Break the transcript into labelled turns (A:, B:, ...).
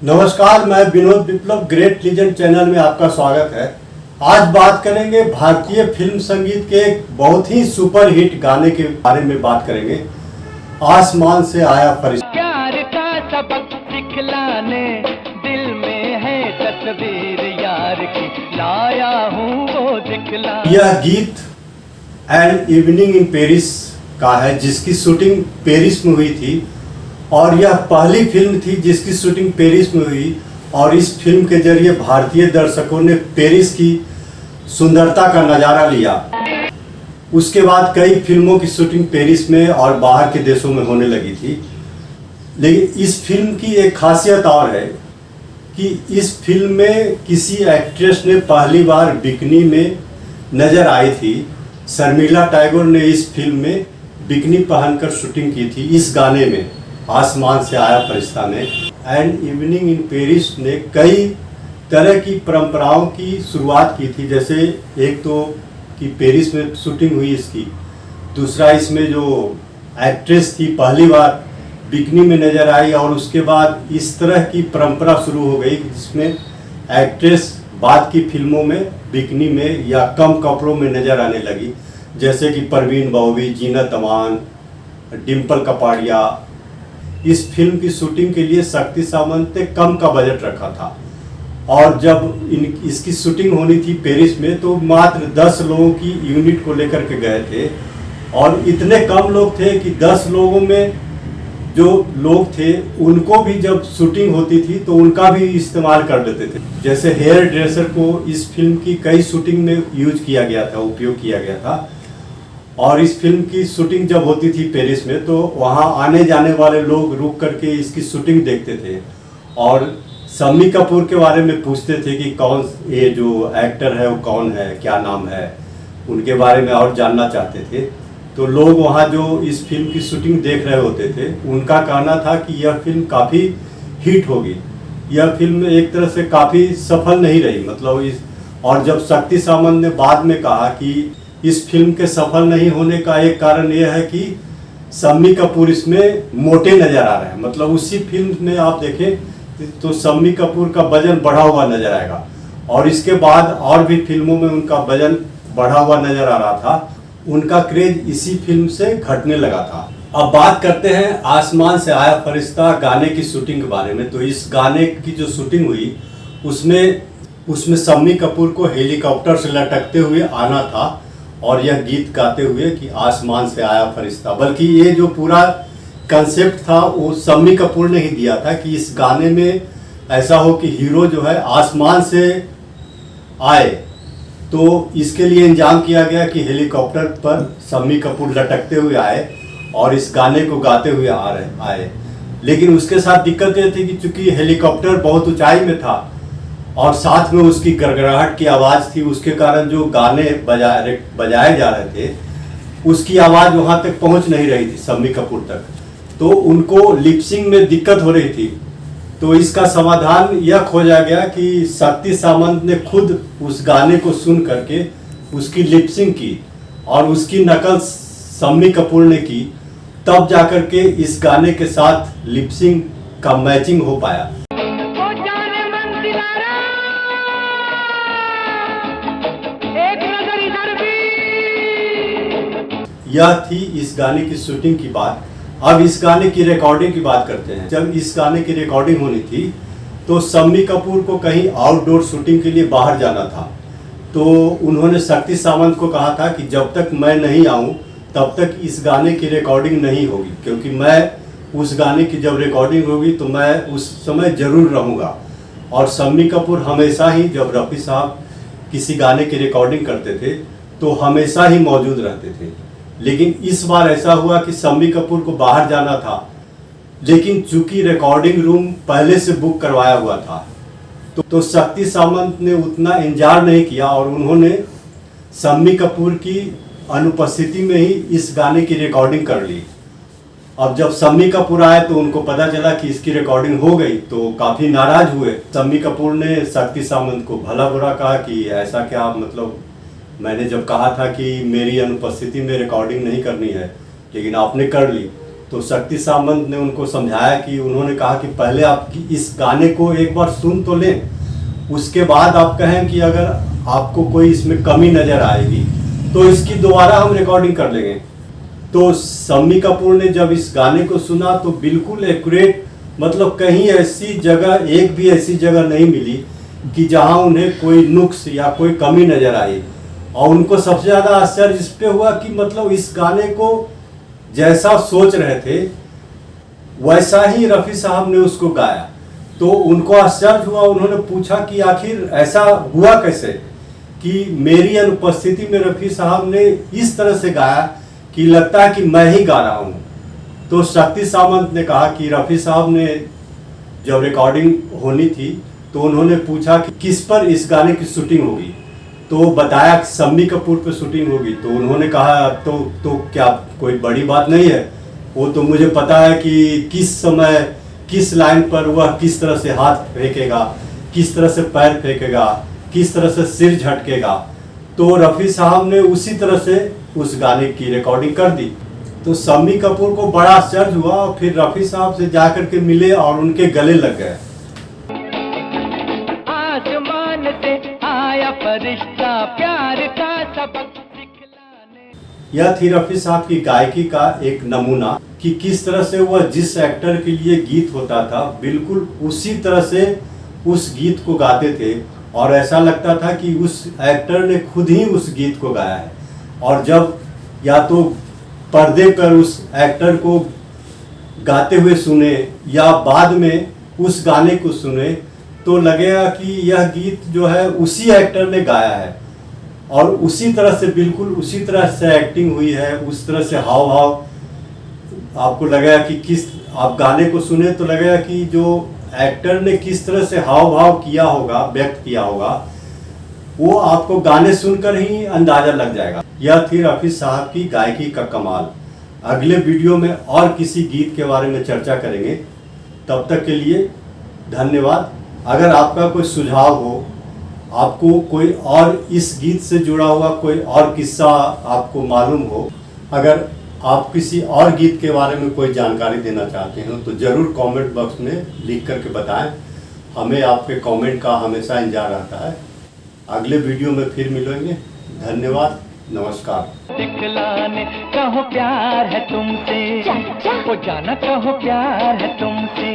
A: नमस्कार, मैं विनोद विप्लव great legend channel में आपका स्वागत है। आज बात करेंगे भारतीय फिल्म संगीत के एक बहुत ही सुपर हिट गाने के बारे में बात करेंगे। आसमान से आया फरिश्ता।
B: प्यार का सबक सिखलाने दिल में है तस्वीर यार की, लाया हूँ वो दिखला।
A: यह गीत एन इवनिंग इन पेरिस का है, जिसकी शूटिंग पेरिस में हुई थी और यह पहली फिल्म थी जिसकी शूटिंग पेरिस में हुई। और इस फिल्म के जरिए भारतीय दर्शकों ने पेरिस की सुंदरता का नज़ारा लिया। उसके बाद कई फिल्मों की शूटिंग पेरिस में और बाहर के देशों में होने लगी थी। लेकिन इस फिल्म की एक खासियत और है कि इस फिल्म में किसी एक्ट्रेस ने पहली बार बिकनी में नज़र आई थी। शर्मिला टैगोर ने इस फिल्म में बिकनी पहनकर शूटिंग की थी। इस गाने में आसमान से आया फरिश्ता में एन इवनिंग इन पेरिस ने कई तरह की परंपराओं की शुरुआत की थी। जैसे एक तो कि पेरिस में शूटिंग हुई इसकी, दूसरा इसमें जो एक्ट्रेस थी पहली बार बिकनी में नज़र आई, और उसके बाद इस तरह की परंपरा शुरू हो गई जिसमें एक्ट्रेस बाद की फिल्मों में बिकनी में या कम कपड़ों में नज़र आने लगी। जैसे कि परवीन बाबी, जीनत अमान, डिम्पल कपाड़िया। इस फिल्म की शूटिंग के लिए शक्ति सामंत ने कम का बजट रखा था, और जब इसकी शूटिंग होनी थी पेरिस में तो मात्र 10 लोगों की यूनिट को लेकर के गए थे। और इतने कम लोग थे कि 10 लोगों में जो लोग थे उनको भी जब शूटिंग होती थी तो उनका भी इस्तेमाल कर देते थे। जैसे हेयर ड्रेसर को इस फिल्म की कई शूटिंग में यूज किया गया था, उपयोग किया गया था। और इस फिल्म की शूटिंग जब होती थी पेरिस में तो वहाँ आने जाने वाले लोग रुक करके इसकी शूटिंग देखते थे और शम्मी कपूर के बारे में पूछते थे कि कौन ये जो एक्टर है वो कौन है, क्या नाम है, उनके बारे में और जानना चाहते थे। तो लोग वहाँ जो इस फिल्म की शूटिंग देख रहे होते थे उनका कहना था कि यह फिल्म काफ़ी हिट होगी। यह फिल्म एक तरह से काफ़ी सफल नहीं रही, मतलब और जब शक्ति सामंत ने बाद में कहा कि इस फिल्म के सफल नहीं होने का एक कारण यह है कि शम्मी कपूर इसमें मोटे नज़र आ रहे हैं। मतलब उसी फिल्म में आप देखें तो शम्मी कपूर का वजन बढ़ा हुआ नज़र आएगा, और इसके बाद और भी फिल्मों में उनका वजन बढ़ा हुआ नज़र आ रहा था। उनका क्रेज इसी फिल्म से घटने लगा था। अब बात करते हैं आसमान से आया फरिश्ता गाने की शूटिंग के बारे में। तो इस गाने की जो शूटिंग हुई उसमें शम्मी कपूर को हेलीकॉप्टर से लटकते हुए आना था और यह गीत गाते हुए कि आसमान से आया फरिश्ता। बल्कि ये जो पूरा कंसेप्ट था वो शम्मी कपूर ने ही दिया था कि इस गाने में ऐसा हो कि हीरो जो है आसमान से आए। तो इसके लिए इंतजाम किया गया कि हेलीकॉप्टर पर शम्मी कपूर लटकते हुए आए और इस गाने को गाते हुए आए। लेकिन उसके साथ दिक्कत ये थी कि चूंकि हेलीकॉप्टर बहुत ऊंचाई में था और साथ में उसकी गड़गड़ाहट की आवाज़ थी, उसके कारण जो गाने बजाए जा रहे थे उसकी आवाज़ वहाँ तक पहुँच नहीं रही थी शम्मी कपूर तक। तो उनको लिपसिंग में दिक्कत हो रही थी। तो इसका समाधान यह खोजा गया कि शक्ति सामंत ने खुद उस गाने को सुन करके उसकी लिपसिंग की और उसकी नकल शम्मी कपूर ने की। तब जाकर के इस गाने के साथ लिपसिंग का मैचिंग हो पाया। यह थी इस गाने की शूटिंग की बात। अब इस गाने की रिकॉर्डिंग की बात करते हैं। जब इस गाने की रिकॉर्डिंग होनी थी तो शम्मी कपूर को कहीं आउटडोर शूटिंग के लिए बाहर जाना था। तो उन्होंने शक्ति सामंत को कहा था कि जब तक मैं नहीं आऊँ तब तक इस गाने की रिकॉर्डिंग नहीं होगी, क्योंकि मैं उस गाने की जब रिकॉर्डिंग होगी तो मैं उस समय ज़रूर रहूँगा। और शम्मी कपूर हमेशा ही जब रफ़ी साहब किसी गाने की रिकॉर्डिंग करते थे तो हमेशा ही मौजूद रहते थे। लेकिन इस बार ऐसा हुआ कि शम्मी कपूर को बाहर जाना था, लेकिन चूंकि रिकॉर्डिंग रूम पहले से बुक करवाया हुआ था तो शक्ति सामंत ने उतना इंतजार नहीं किया और उन्होंने शम्मी कपूर की अनुपस्थिति में ही इस गाने की रिकॉर्डिंग कर ली। अब जब शम्मी कपूर आए तो उनको पता चला कि इसकी रिकॉर्डिंग हो गई तो काफ़ी नाराज हुए। शम्मी कपूर ने शक्ति सामंत को भला बुरा कहा कि ऐसा क्या, मतलब मैंने जब कहा था कि मेरी अनुपस्थिति में रिकॉर्डिंग नहीं करनी है लेकिन आपने कर ली। तो शक्ति सामंत ने उनको समझाया कि उन्होंने कहा कि पहले आप इस गाने को एक बार सुन तो लें, उसके बाद आप कहें कि अगर आपको कोई इसमें कमी नज़र आएगी तो इसकी दोबारा हम रिकॉर्डिंग कर लेंगे। तो शम्मी कपूर ने जब इस गाने को सुना तो बिल्कुल एक्यूरेट, मतलब कहीं ऐसी जगह, एक भी ऐसी जगह नहीं मिली कि जहां उन्हें कोई नुक्स या कोई कमी नज़र आई। और उनको सबसे ज़्यादा आश्चर्य इस पे हुआ कि मतलब इस गाने को जैसा सोच रहे थे वैसा ही रफ़ी साहब ने उसको गाया। तो उनको आश्चर्य हुआ, उन्होंने पूछा कि आखिर ऐसा हुआ कैसे कि मेरी अनुपस्थिति में रफ़ी साहब ने इस तरह से गाया कि लगता है कि मैं ही गा रहा हूँ। तो शक्ति सामंत ने कहा कि रफ़ी साहब ने जब रिकॉर्डिंग होनी थी तो उन्होंने पूछा कि किस पर इस गाने की शूटिंग होगी, तो बताया कि शम्मी कपूर पर शूटिंग होगी। तो उन्होंने कहा तो क्या कोई बड़ी बात नहीं है, वो तो मुझे पता है कि किस समय किस लाइन पर वह किस तरह से हाथ फेंकेगा, किस तरह से पैर फेंकेगा, किस तरह से सिर झटकेगा। तो रफ़ी साहब ने उसी तरह से उस गाने की रिकॉर्डिंग कर दी। तो शम्मी कपूर को बड़ा आश्चर्य हुआ और फिर रफ़ी साहब से जाकर के मिले और उनके गले लग गए।
B: आसमान से आया फरिश्ता प्यार का सबक सिखलाने।
A: यह थी रफ़ी साहब की गायकी का एक नमूना कि किस तरह से वह जिस एक्टर के लिए गीत होता था बिल्कुल उसी तरह से उस गीत को गाते थे और ऐसा लगता था कि उस एक्टर ने खुद ही उस गीत को गाया है। और जब या तो पर्दे पर उस एक्टर को गाते हुए सुने या बाद में उस गाने को सुने तो लगेगा कि यह गीत जो है उसी एक्टर ने गाया है और उसी तरह से, बिल्कुल उसी तरह से एक्टिंग हुई है, उस तरह से हाव भाव आपको लगेगा कि किस, आप गाने को सुने तो लगेगा कि जो एक्टर ने किस तरह से हाव भाव किया होगा, व्यक्त किया होगा, वो आपको गाने सुनकर ही अंदाजा लग जाएगा। यह थी रफ़ी साहब की गायकी का कमाल। अगले वीडियो में और किसी गीत के बारे में चर्चा करेंगे। तब तक के लिए धन्यवाद। अगर आपका कोई सुझाव हो, आपको कोई और इस गीत से जुड़ा हुआ कोई और किस्सा आपको मालूम हो, अगर आप किसी और गीत के बारे में कोई जानकारी देना चाहते हो तो ज़रूर कमेंट बॉक्स में लिख करके बताएं। हमें आपके कमेंट का हमेशा इंतजार रहता है। अगले वीडियो में फिर मिलेंगे। धन्यवाद, नमस्कार।
B: दिखलाने कहो प्यार है तुमसे, वो जाना कहो प्यार है तुमसे।